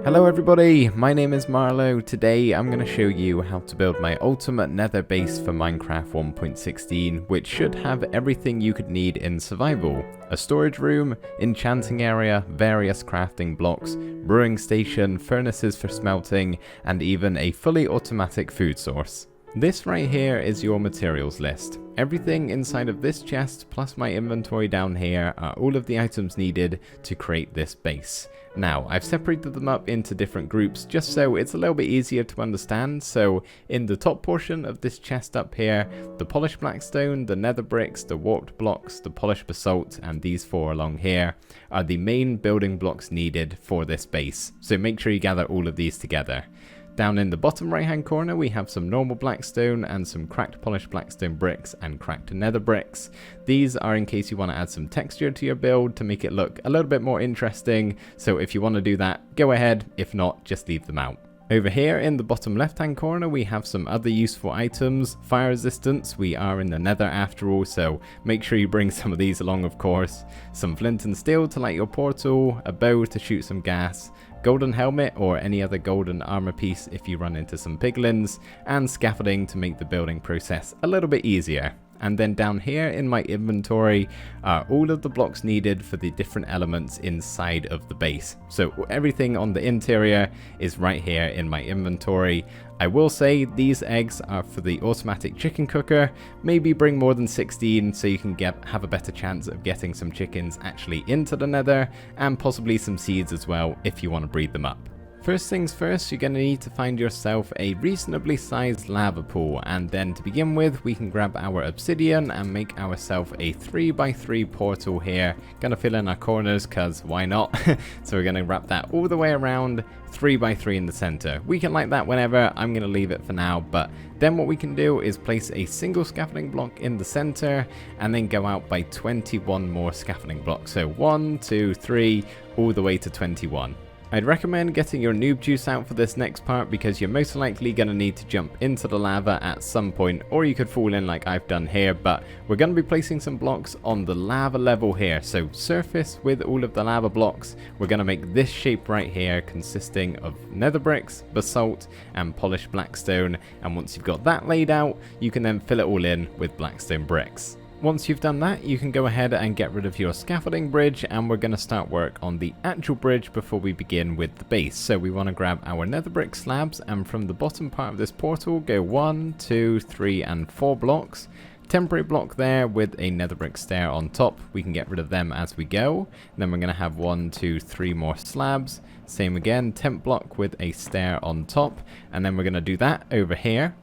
Hello everybody, my name is Marlo. Today I'm going to show you how to build my ultimate nether base for Minecraft 1.16, which should have everything you could need in survival. A storage room, enchanting area, various crafting blocks, brewing station, furnaces for smelting, and even a fully automatic food source. This right here is your materials list. Everything inside of this chest plus my inventory down here are all of the items needed to create this base. Now, I've separated them up into different groups just so it's a little bit easier to understand. So in the top portion of this chest up here, the polished blackstone, the nether bricks, the warped blocks, the polished basalt, and these four along here are the main building blocks needed for this base. So make sure you gather all of these together. Down in the bottom right hand corner we have some normal blackstone and some cracked polished blackstone bricks and cracked nether bricks. These are in case you want to add some texture to your build to make it look a little bit more interesting, so if you want to do that, go ahead. If not, just leave them out. Over here in the bottom left hand corner we have some other useful items. Fire resistance, we are in the nether after all, so make sure you bring some of these along of course. Some flint and steel to light your portal, a bow to shoot some gas, golden helmet or any other golden armor piece if you run into some piglins, and scaffolding to make the building process a little bit easier. And then down here in my inventory are all of the blocks needed for the different elements inside of the base. So everything on the interior is right here in my inventory. I will say these eggs are for the automatic chicken cooker. Maybe bring more than 16 so you can have a better chance of getting some chickens actually into the nether, and possibly some seeds as well if you want to breed them up. First things first, you're going to need to find yourself a reasonably sized lava pool, and then to begin with we can grab our obsidian and make ourselves a 3x3 portal here. Gonna fill in our corners cause why not? So we're going to wrap that all the way around, 3x3 in the center. We can light that whenever, I'm going to leave it for now, but then what we can do is place a single scaffolding block in the center and then go out by 21 more scaffolding blocks. So 1, 2, 3, all the way to 21. I'd recommend getting your noob juice out for this next part because you're most likely going to need to jump into the lava at some point, or you could fall in like I've done here, but we're going to be placing some blocks on the lava level here. So surface with all of the lava blocks, we're going to make this shape right here consisting of nether bricks, basalt, and polished blackstone, and once you've got that laid out, you can then fill it all in with blackstone bricks. Once you've done that, you can go ahead and get rid of your scaffolding bridge, and we're going to start work on the actual bridge before we begin with the base. So we want to grab our nether brick slabs, and from the bottom part of this portal go 1, 2, 3, and 4 blocks. Temporary block there with a nether brick stair on top. We can get rid of them as we go. And then we're going to have 1, 2, 3 more slabs. Same again, temp block with a stair on top, and then we're going to do that over here.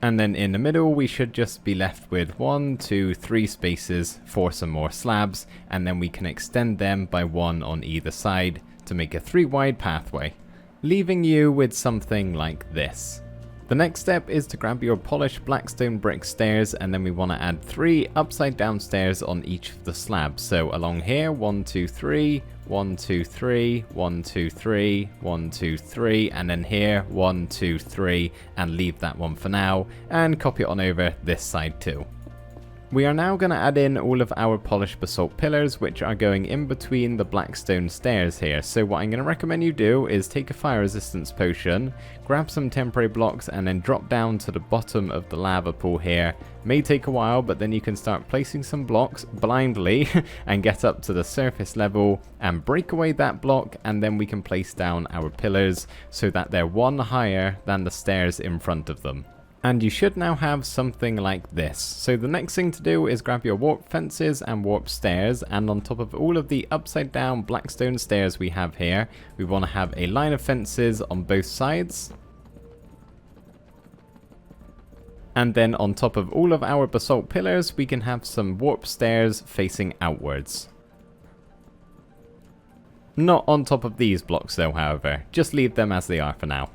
And then in the middle we should just be left with 1, 2, 3 spaces for some more slabs, and then we can extend them by 1 on either side to make a 3 wide pathway, leaving you with something like this. The next step is to grab your polished blackstone brick stairs, and then we want to add 3 upside down stairs on each of the slabs. So along here, 1, 2, 3, 1, 2, 3, 1, 2, 3, 1, 2, 3, and then here 1, 2, 3, and leave that one for now, and copy it on over this side too. We are now going to add in all of our polished basalt pillars, which are going in between the blackstone stairs here. So what I'm going to recommend you do is take a fire resistance potion, grab some temporary blocks, and then drop down to the bottom of the lava pool here. May take a while, but then you can start placing some blocks blindly and get up to the surface level and break away that block, and then we can place down our pillars so that they're one higher than the stairs in front of them. And you should now have something like this. So the next thing to do is grab your warp fences and warp stairs, and on top of all of the upside down blackstone stairs we have here, we want to have a line of fences on both sides. And then on top of all of our basalt pillars, we can have some warp stairs facing outwards. Not on top of these blocks though, however. Just leave them as they are for now.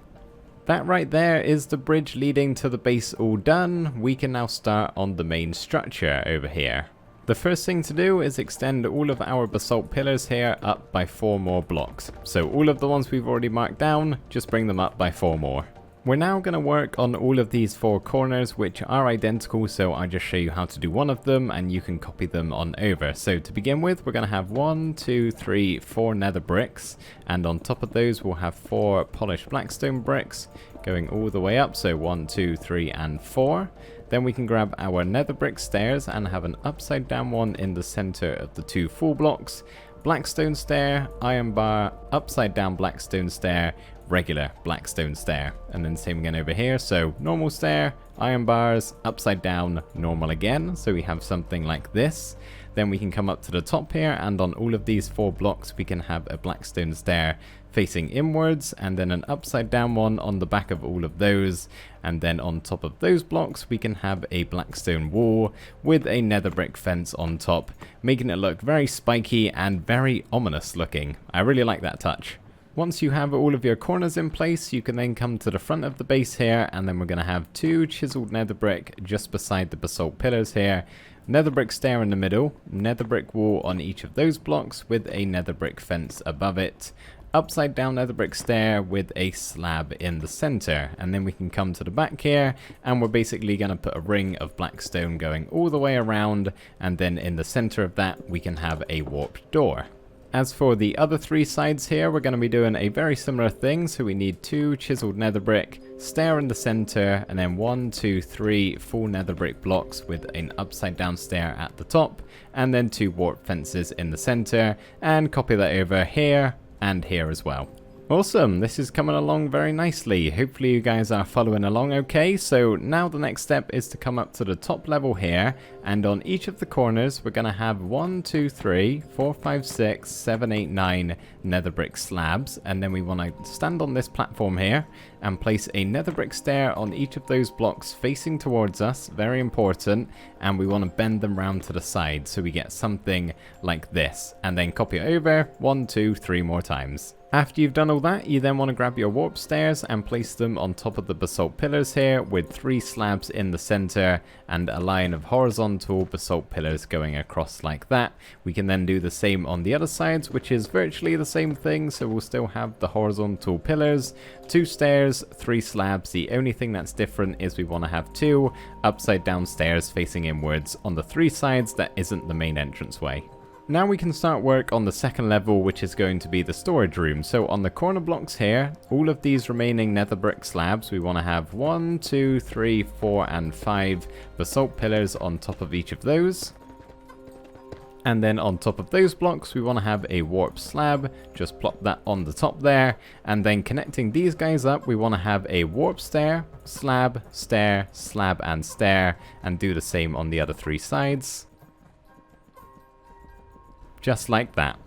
That right there is the bridge leading to the base all done. We can now start on the main structure over here. The first thing to do is extend all of our basalt pillars here up by 4 more blocks. So all of the ones we've already marked down, just bring them up by 4 more. We're now going to work on all of these 4 corners, which are identical, so I'll just show you how to do one of them and you can copy them on over. So to begin with, we're going to have 1, 2, 3, 4 nether bricks, and on top of those we'll have 4 polished blackstone bricks going all the way up, so 1, 2, 3 and 4. Then we can grab our nether brick stairs and have an upside down one in the center of the 2 full blocks. Blackstone stair, iron bar, upside down blackstone stair, regular blackstone stair, and then same again over here. So normal stair, iron bars, upside down, normal again. So we have something like this. Then we can come up to the top here, and on all of these 4 blocks we can have a blackstone stair facing inwards, and then an upside down one on the back of all of those, and then on top of those blocks we can have a blackstone wall with a nether brick fence on top, making it look very spiky and very ominous looking. I really like that touch. Once you have all of your corners in place, you can then come to the front of the base here, and then we're going to have 2 chiseled nether brick just beside the basalt pillars here. Nether brick stair in the middle, nether brick wall on each of those blocks with a nether brick fence above it. Upside down nether brick stair with a slab in the center, and then we can come to the back here and we're basically going to put a ring of blackstone going all the way around, and then in the center of that we can have a warped door. As for the other 3 sides here, we're going to be doing a very similar thing, so we need 2 chiseled nether brick, stair in the center, and then 1, 2, 3 full nether brick blocks with an upside down stair at the top, and then 2 warp fences in the center, and copy that over here and here as well. Awesome, this is coming along very nicely. Hopefully you guys are following along okay. So now the next step is to come up to the top level here, and on each of the corners we're going to have 1, 2, 3, 4, 5, 6, 7, 8, 9 nether brick slabs, and then we want to stand on this platform here and place a nether brick stair on each of those blocks facing towards us, very important, and we want to bend them round to the side so we get something like this, and then copy it over 1, 2, 3 more times. After you've done all that, you then want to grab your warp stairs and place them on top of the basalt pillars here with 3 slabs in the center and a line of horizontal basalt pillars going across like that. We can then do the same on the other sides, which is virtually the same thing, so we'll still have the horizontal pillars, 2 stairs, 3 slabs. The only thing that's different is we want to have 2 upside down stairs facing inwards on the 3 sides that isn't the main entranceway. Now we can start work on the second level, which is going to be the storage room. So on the corner blocks here, all of these remaining nether brick slabs, we want to have 1, 2, 3, 4 and 5 basalt pillars on top of each of those. And then on top of those blocks we want to have a warp slab, just plop that on the top there, and then connecting these guys up we want to have a warp stair, slab, slab and stair, and do the same on the other 3 sides. Just like that.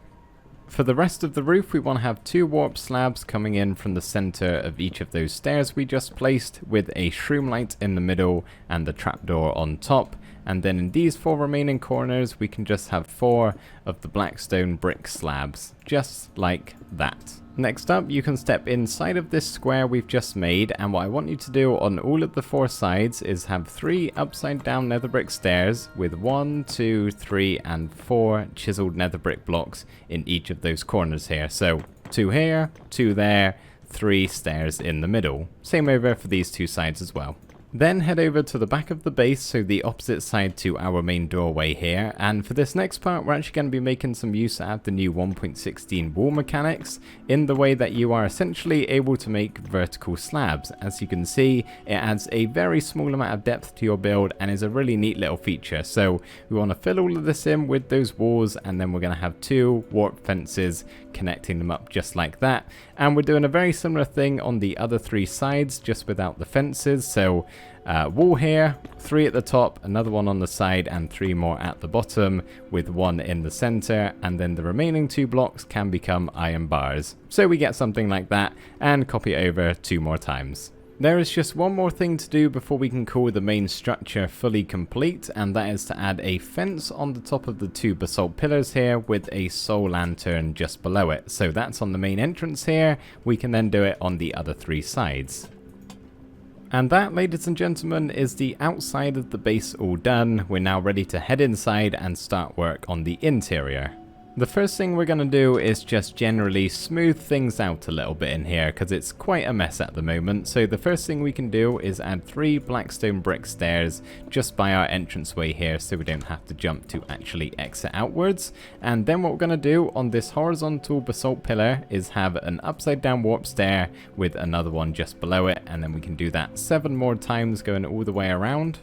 For the rest of the roof we want to have 2 warp slabs coming in from the center of each of those stairs we just placed, with a shroom light in the middle and the trapdoor on top, and then in these 4 remaining corners we can just have 4 of the blackstone brick slabs, just like that. Next up, you can step inside of this square we've just made, and what I want you to do on all of the 4 sides is have 3 upside down nether brick stairs with 1, 2, 3 and 4 chiseled nether brick blocks in each of those corners here. So 2 here, 2 there, 3 stairs in the middle. Same over for these 2 sides as well. Then head over to the back of the base, so the opposite side to our main doorway here, and for this next part we're actually going to be making some use out of the new 1.16 wall mechanics in the way that you are essentially able to make vertical slabs. As you can see, it adds a very small amount of depth to your build and is a really neat little feature. So we want to fill all of this in with those walls, and then we're going to have 2 warp fences connecting them up just like that, and we're doing a very similar thing on the other 3 sides just without the fences. So wall here, 3 at the top, another one on the side, and 3 more at the bottom with 1 in the center, and then the remaining 2 blocks can become iron bars. So we get something like that, and copy it over 2 more times. There is just one more thing to do before we can call the main structure fully complete, and that is to add a fence on the top of the 2 basalt pillars here with a soul lantern just below it. So that's on the main entrance here. We can then do it on the other 3 sides. And that, ladies and gentlemen, is the outside of the base all done. We're now ready to head inside and start work on the interior. The first thing we're going to do is just generally smooth things out a little bit in here because it's quite a mess at the moment. So the first thing we can do is add 3 blackstone brick stairs just by our entranceway here so we don't have to jump to actually exit outwards. And then what we're going to do on this horizontal basalt pillar is have an upside down warp stair with another one just below it, and then we can do that 7 more times going all the way around.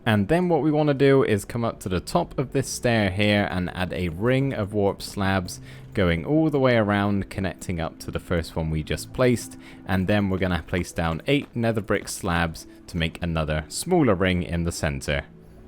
And then what we want to do is come up to the top of this stair here and add a ring of warp slabs going all the way around, connecting up to the first one we just placed. And then we're going to place down 8 nether brick slabs to make another smaller ring in the center.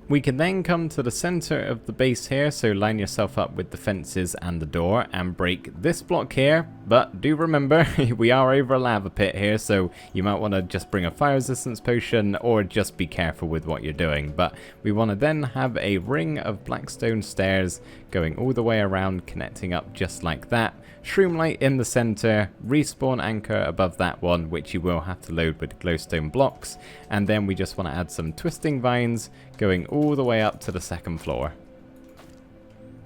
We can then come to the center of the base here, so line yourself up with the fences and the door and break this block here. But do remember, we are over a lava pit here, so you might want to just bring a fire resistance potion or just be careful with what you're doing. But we want to then have a ring of blackstone stairs going all the way around, connecting up just like that. Shroomlight in the center, respawn anchor above that one, which you will have to load with glowstone blocks. And then we just want to add some twisting vines going all the way up to the 2nd floor.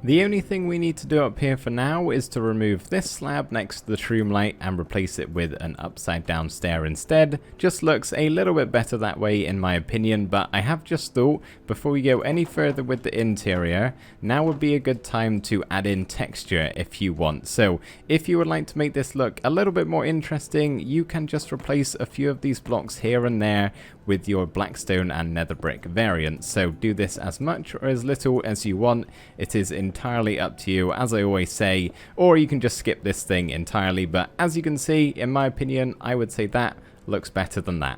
The only thing we need to do up here for now is to remove this slab next to the shroomlight and replace it with an upside down stair instead. Just looks a little bit better that way in my opinion, but I have just thought before we go any further with the interior, now would be a good time to add in texture if you want. So if you would like to make this look a little bit more interesting, you can just replace a few of these blocks here and there with your blackstone and nether brick variants. So do this as much or as little as you want. It is entirely up to you, as I always say, or you can just skip this thing entirely. But as you can see, in my opinion, I would say that looks better than that.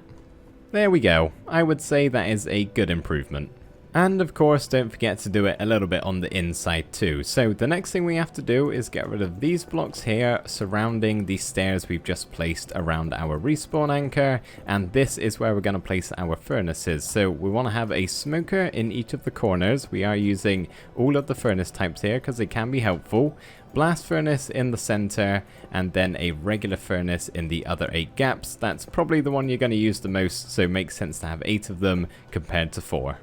There we go. I would say that is a good improvement. And of course, don't forget to do it a little bit on the inside too. So the next thing we have to do is get rid of these blocks here surrounding the stairs we've just placed around our respawn anchor. And this is where we're going to place our furnaces. So we want to have a smoker in each of the corners. We are using all of the furnace types here because they can be helpful. Blast furnace in the center, and then a regular furnace in the other 8 gaps. That's probably the one you're going to use the most, so it makes sense to have 8 of them compared to 4.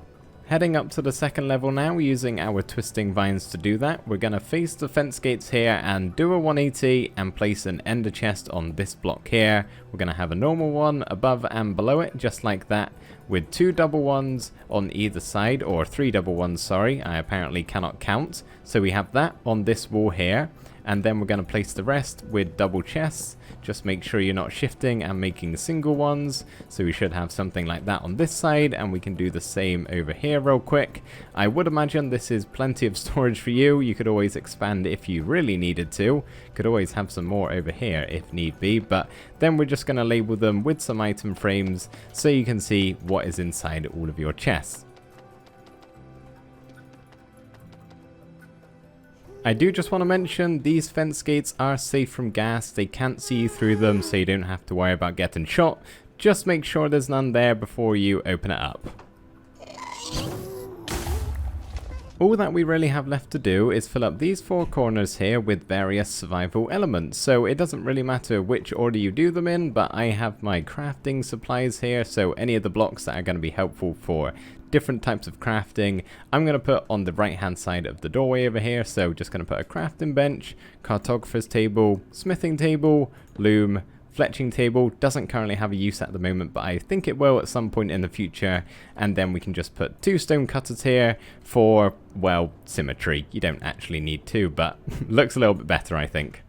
Heading up to the 2nd level now, using our twisting vines to do that. We're going to face the fence gates here and do a 180 and place an ender chest on this block here. We're going to have a normal one above and below it, just like that, with 2 double ones on either side, or 3 double ones, sorry, I apparently cannot count. So we have that on this wall here, and then we're going to place the rest with double chests. Just make sure you're not shifting and making single ones. So we should have something like that on this side, and we can do the same over here real quick. I would imagine this is plenty of storage for you. You could always expand if you really needed to. Could always have some more over here if need be, but then we're just going to label them with some item frames so you can see what is inside all of your chests. I do just want to mention these fence gates are safe from gas. They can't see you through them, so you don't have to worry about getting shot. Just make sure there's none there before you open it up. All that we really have left to do is fill up these 4 corners here with various survival elements. So it doesn't really matter which order you do them in, but I have my crafting supplies here, so any of the blocks that are going to be helpful for different types of crafting, I'm going to put on the right hand side of the doorway over here. So just going to put a crafting bench, cartographer's table, smithing table, loom, fletching table. Doesn't currently have a use at the moment, but I think it will at some point in the future. And then we can just put 2 stone cutters here for, well, symmetry. You don't actually need 2, but looks a little bit better, I think.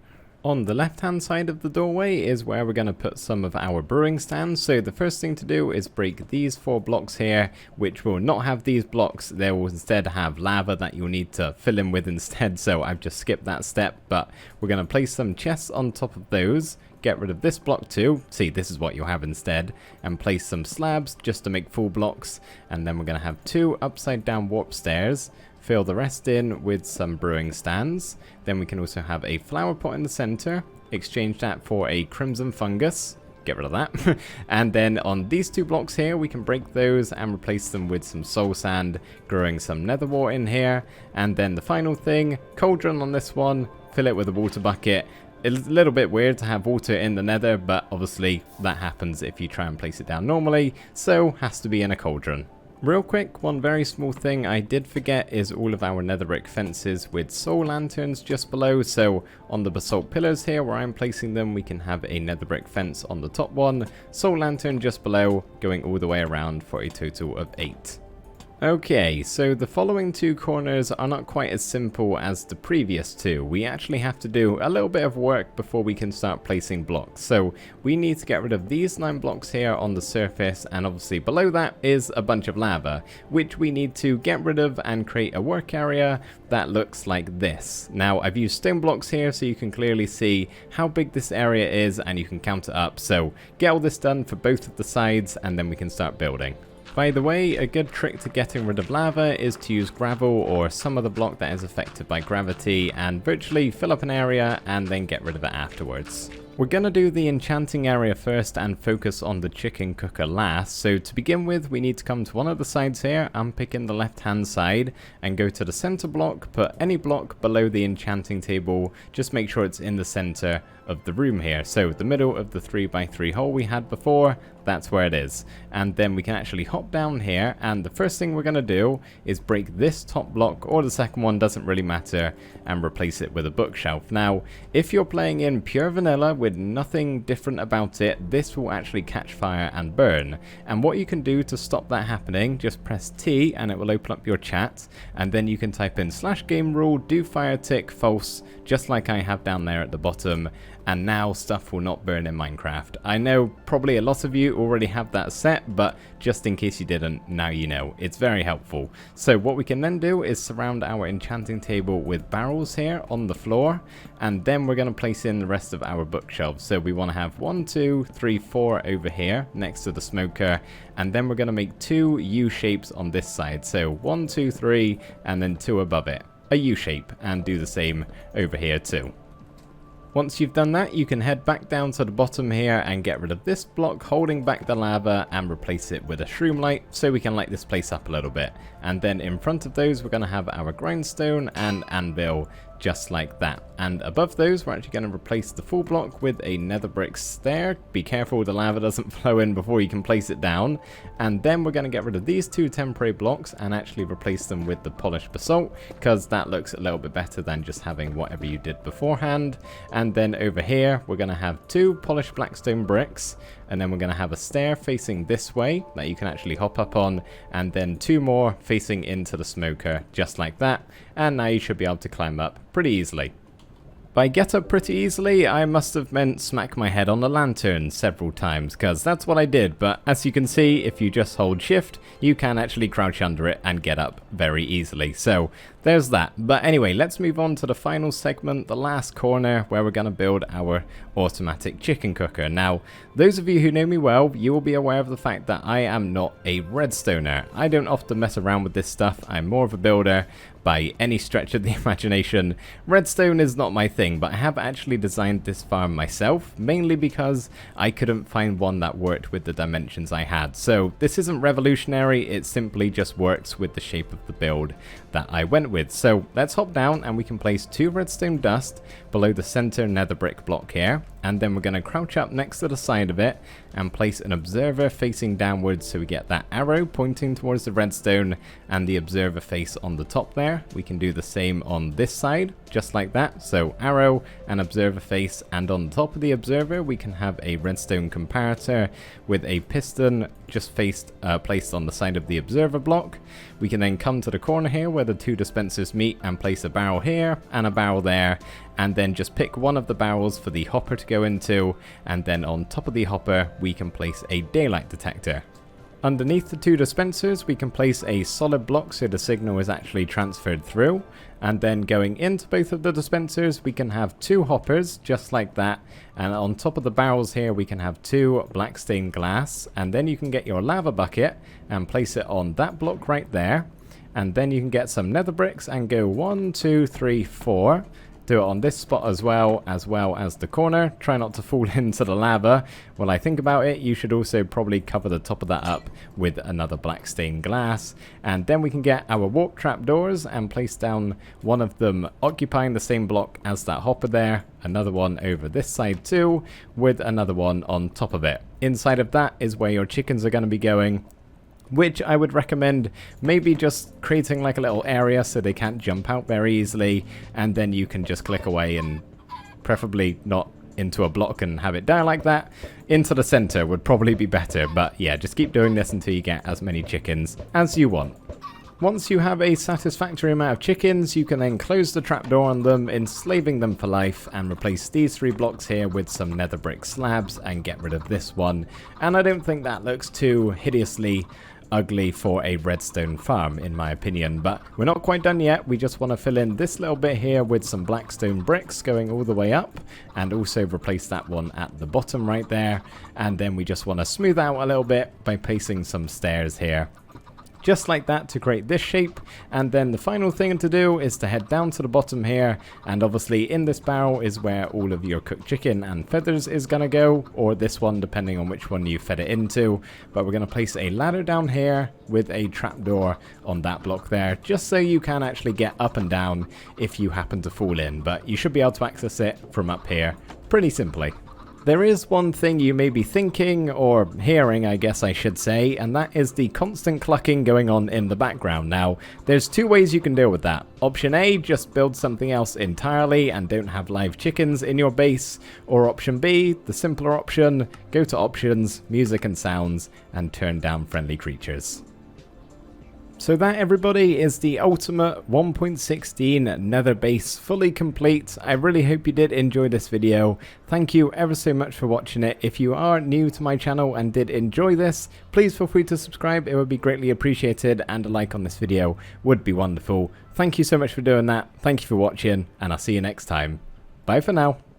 On the left hand side of the doorway is where we're going to put some of our brewing stands. So the first thing to do is break these 4 blocks here, which will not have these blocks. They will instead have lava that you'll need to fill in with instead. So I've just skipped that step, but we're going to place some chests on top of those. Get rid of this block too. See, this is what you'll have instead. And place some slabs just to make full blocks. And then we're going to have 2 upside down warp stairs. Fill the rest in with some brewing stands. Then we can also have a flower pot in the center. Exchange that for a crimson fungus. Get rid of that. And then on these 2 blocks here, we can break those and replace them with some soul sand, growing some nether wart in here. And then the final thing, cauldron on this one. Fill it with a water bucket. It's a little bit weird to have water in the nether, but obviously that happens if you try and place it down normally. So has to be in a cauldron. Real quick, one very small thing I did forget is all of our netherbrick fences with soul lanterns just below. So on the basalt pillars here where I'm placing them, we can have a netherbrick fence on the top one, soul lantern just below, going all the way around for a total of 8. Okay, so the following two corners are not quite as simple as the previous two. We actually have to do a little bit of work before we can start placing blocks. So we need to get rid of these 9 blocks here on the surface, and obviously below that is a bunch of lava, which we need to get rid of and create a work area that looks like this. Now I've used stone blocks here so you can clearly see how big this area is and you can count it up. So get all this done for both of the sides and then we can start building. By the way, a good trick to getting rid of lava is to use gravel or some other block that is affected by gravity and virtually fill up an area and then get rid of it afterwards. We're going to do the enchanting area first and focus on the chicken cooker last. So to begin with, we need to come to one of the sides here. I'm picking the left hand side and go to the center block, put any block below the enchanting table, just make sure it's in the center of the room here. So the middle of the 3x3 hole we had before, that's where it is. And then we can actually hop down here, and the first thing we're going to do is break this top block, or the second one, doesn't really matter, and replace it with a bookshelf. Now if you're playing in pure vanilla with nothing different about it, this will actually catch fire and burn. And what you can do to stop that happening, just press T and it will open up your chat, and then you can type in /game rule do fire tick false, just like I have down there at the bottom, and now stuff will not burn in Minecraft. I know probably a lot of you already have that set, but just in case you didn't, now you know. It's very helpful. So what we can then do is surround our enchanting table with barrels here on the floor, and then we're going to place in the rest of our bookshelves. So we want to have 1, 2, 3, 4 over here next to the smoker, and then we're going to make 2 U shapes on this side. So 1, 2, 3, and then 2 above it. A U shape, and do the same over here too. Once you've done that, you can head back down to the bottom here and get rid of this block holding back the lava and replace it with a shroom light so we can light this place up a little bit. And then in front of those, we're going to have our grindstone and anvil, just like that. And above those, we're actually going to replace the full block with a nether brick stair. Be careful the lava doesn't flow in before you can place it down. And then we're going to get rid of these 2 temporary blocks and actually replace them with the polished basalt, because that looks a little bit better than just having whatever you did beforehand. And then over here, we're going to have 2 polished blackstone bricks, and then we're going to have a stair facing this way that you can actually hop up on, and then 2 more facing into the smoker, just like that. And now you should be able to climb up pretty easily. By get up pretty easily, I must have meant smack my head on the lantern several times, because that's what I did. But as you can see, if you just hold shift, you can actually crouch under it and get up very easily. So there's that. But anyway, let's move on to the final segment, the last corner, where we're going to build our automatic chicken cooker. Now, those of you who know me well, you will be aware of the fact that I am not a redstoner. I don't often mess around with this stuff. I'm more of a builder by any stretch of the imagination. Redstone is not my thing, but I have actually designed this farm myself, mainly because I couldn't find one that worked with the dimensions I had. So this isn't revolutionary, it simply just works with the shape of the build that I went with. So let's hop down and we can place 2 redstone dust below the center nether brick block here, and then we're going to crouch up next to the side of it and place an observer facing downwards so we get that arrow pointing towards the redstone and the observer face on the top there. We can do the same on this side, just like that. So arrow and observer face, and on top of the observer we can have a redstone comparator with a piston just placed on the side of the observer block. We can then come to the corner here where the 2 dispensers meet and place a barrel here and a barrel there, and then just pick one of the barrels for the hopper to go into, and then on top of the hopper we can place a daylight detector. Underneath the 2 dispensers we can place a solid block so the signal is actually transferred through, and then going into both of the dispensers we can have 2 hoppers just like that, and on top of the barrels here we can have 2 black stained glass, and then you can get your lava bucket and place it on that block right there, and then you can get some nether bricks and go 1, 2, 3, 4. Do it on this spot as well as the corner. Try not to fall into the lava. While I think about it, you should also probably cover the top of that up with another black stained glass. And then we can get our warp trapdoors and place down one of them occupying the same block as that hopper there. Another one over this side too, with another one on top of it. Inside of that is where your chickens are going to be going. which I would recommend maybe just creating like a little area so they can't jump out very easily, and then you can just click away and preferably not into a block and have it die like that. Into the center would probably be better, but yeah, just keep doing this until you get as many chickens as you want. Once you have a satisfactory amount of chickens, you can then close the trapdoor on them, enslaving them for life, and replace these 3 blocks here with some nether brick slabs and get rid of this one. And I don't think that looks too hideously ugly for a redstone farm, in my opinion, but we're not quite done yet. We just want to fill in this little bit here with some blackstone bricks going all the way up, and also replace that one at the bottom right there. And then we just want to smooth out a little bit by placing some stairs here, just like that, to create this shape. And then the final thing to do is to head down to the bottom here, and obviously in this barrel is where all of your cooked chicken and feathers is gonna go, or this one depending on which one you fed it into. But we're gonna place a ladder down here with a trapdoor on that block there, just so you can actually get up and down if you happen to fall in, but you should be able to access it from up here pretty simply. There is one thing you may be thinking, or hearing I guess I should say, and that is the constant clucking going on in the background. Now, there's 2 ways you can deal with that. Option A, just build something else entirely and don't have live chickens in your base. Or option B, the simpler option, go to options, music and sounds, and turn down friendly creatures. So that, everybody, is the ultimate 1.16 nether base fully complete. I really hope you did enjoy this video. Thank you ever so much for watching it. If you are new to my channel and did enjoy this, please feel free to subscribe. It would be greatly appreciated, and a like on this video would be wonderful. Thank you so much for doing that. Thank you for watching, and I'll see you next time. Bye for now.